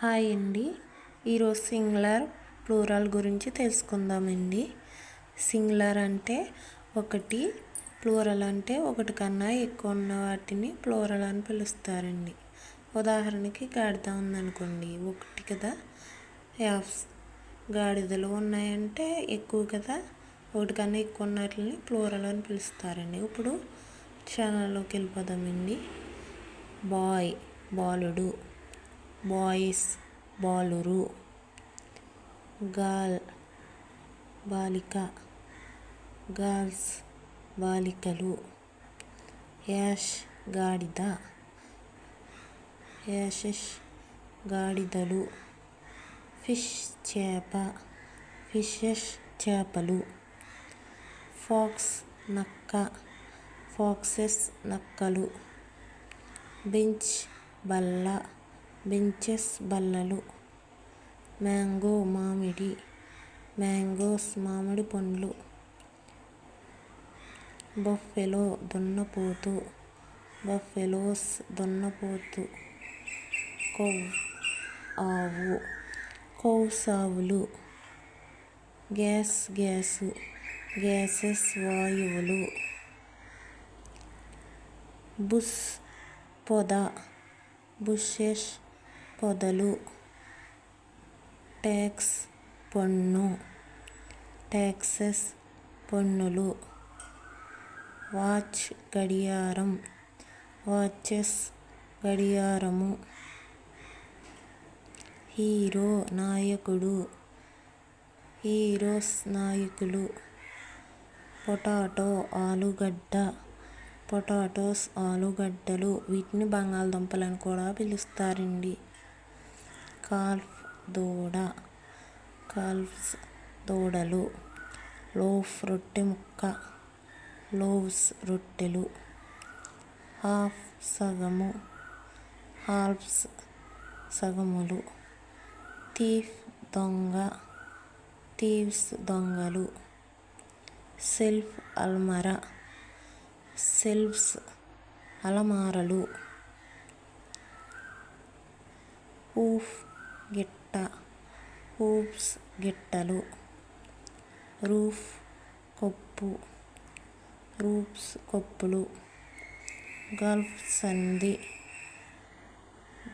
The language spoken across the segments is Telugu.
హాయ్ అండి. ఈరోజు సింగులర్ ప్లూరల్ గురించి తెలుసుకుందామండి. సింగులర్ అంటే ఒకటి, ప్లూరల్ అంటే ఒకటి కన్నా ఎక్కువ ఉన్న వాటిని ప్లూరల్ అని పిలుస్తారండి. ఉదాహరణకి గాడిద ఉందనుకోండి, ఒకటి కదా. యాప్స్ గాడిదలు ఉన్నాయంటే ఎక్కువ కదా, ఒకటి కన్నా ఎక్కువ ఉన్న వాటిని ప్లూరల్ అని పిలుస్తారండి. ఇప్పుడు ఛానల్లోకి వెళ్ళిపోదామండి. బాయ్ బాలుడు, బాయ్స్ బాలురు, గర్ల్ బాలిక, గర్ల్స్ బాలికలు, యాష్ గాడిద, యాషెస్ గాడిదలు, ఫిష్ చేప, ఫిషెస్ చేపలు, ఫాక్స్ నక్క, ఫాక్సెస్ నక్కలు, బెంచ్ బల్ల, బెంచెస్ బల్లలు, మ్యాంగో మామిడి, మ్యాంగోస్ మామిడి పండ్లు, బఫెలో దున్నపోతు, బఫెలోస్ దున్నపోతు, కౌ ఆవు, కౌస్ ఆవులు, గ్యాసు గ్యాసెస్ వాయువులు, బుష్ పొద, బుషెస్ పొదలు, ట్యాక్స్ పన్ను, ట్యాక్సెస్ పన్నులు, వాచ్ గడియారం, వాచెస్ గడియారము, హీరో నాయకుడు, హీరోస్ నాయకులు, పొటాటో ఆలుగడ్డ, పొటాటోస్ ఆలుగడ్డలు, వీటిని బంగాళదుంపలని కూడా పిలుస్తారండి. కాల్ఫ్ దూడ, కాల్ఫ్స్ దూడలు, లోఫ్ రొట్టె ముక్క, లోవ్స్ రొట్టెలు, హాఫ్ సగము, హాల్ఫ్స్ సగములు, థీఫ్ దొంగ, థీవ్స్ దొంగలు, సెల్ఫ్ అల్మర, సెల్ఫ్స్ అలమారలు, హూఫ్ గిట్ట, హూఫ్స్ గిట్టలు, రూఫ్ కొప్పు, రూఫ్స్ కొప్పులు, గల్ఫ్ సంధి,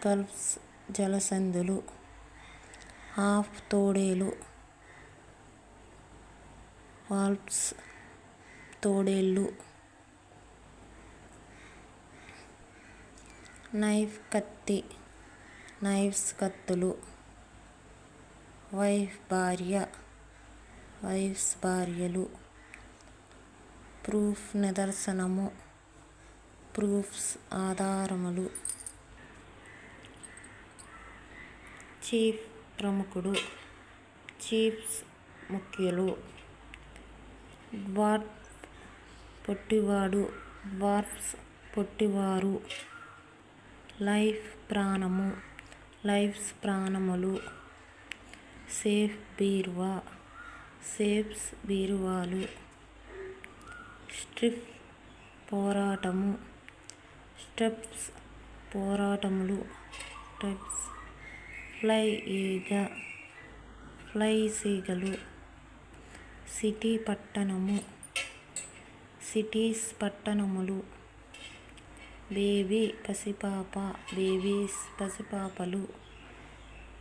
గల్ఫ్స్ జలసంధులు, హాఫ్ తోడేలు, వాల్ప్స్ తోడేళ్ళు, నైఫ్ కత్తి, నైఫ్స్ కత్తులు, వైఫ్ భార్య, వైఫ్స్ భార్యలు, ప్రూఫ్ నిదర్శనము, ప్రూఫ్స్ ఆధారములు, చీఫ్ ప్రముఖుడు, చీఫ్స్ ముఖ్యులు, డ్వార్ఫ్ పొట్టివాడు, డ్వార్ఫ్స్ పొట్టివారు, లైఫ్ ప్రాణము, లైఫ్స్ ప్రాణములు, సేఫ్ బీరువా, సేఫ్స్ బీరువాలు, స్ట్రిఫ్ పోరాటము, స్టెప్స్ పోరాటములు, స్టెప్స్, ఫ్లై ఈగ, ఫ్లైస్ ఈగలు, సిటీ పట్టణము, సిటీస్ పట్టణములు, బేబీ పసిపాప, బేబీస్ పసిపాపలు,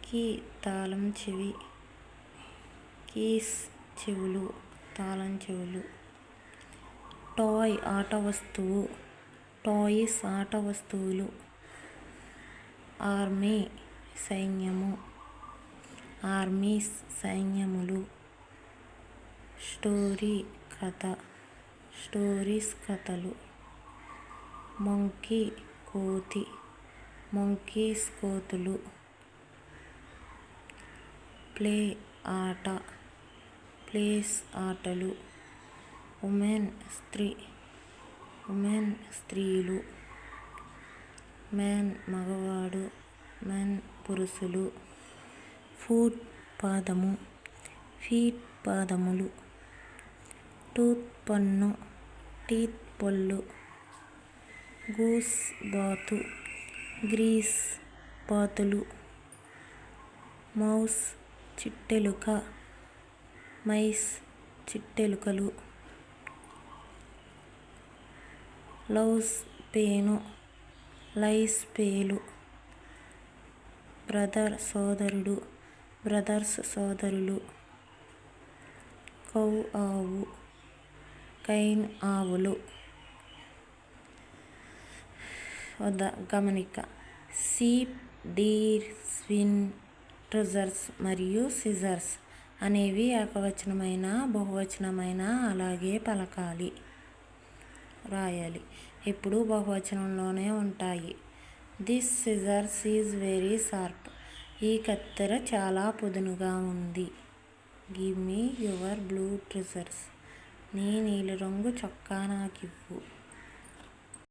కీ తాళం చెవి, కీస్ చెవులు, తాళం చెవులు, టాయ్ ఆట వస్తువు, టాయిస్ ఆట వస్తువులు, ఆర్మీ సైన్యము, ఆర్మీస్ సైన్యములు, స్టోరీ కథ, స్టోరీస్ కథలు, మంకీ కోతి, మంకీస్ కోతులు, ప్లే ఆట, ప్లేస్ ఆటలు, ఉమెన్ స్త్రీ, ఉమెన్ స్త్రీలు, మ్యాన్ మగవాడు, మెన్ పురుషులు, ఫూట్ పాదము, ఫీట్ పాదములు, టూత్ పన్ను, టీత్ పళ్ళు, గూస్ బాతు, గ్రీస్ బాతులు, మౌస్ చిట్టెలుక, మైస్ చిట్టెలుకలు. లౌస్ పేను, లైస్ పేలు. బ్రదర్ సోదరుడు, బ్రదర్స్ సోదరులు. కౌ ఆవు, కైన్ ఆవులు. గమనిక షీప్, డీర్, స్విన్, ట్రెజర్స్ మరియు సిజర్స్ అనేవి ఏకవచనమైన బహువచనమైన అలాగే పలకాలి, రాయాలి. ఎప్పుడు బహువచనంలోనే ఉంటాయి. This scissors is very sharp. ఈ కత్తెర చాలా పదునుగా ఉంది. Give me your blue treasures. నీ నీలిరంగు చొక్కా నాకివ్వు.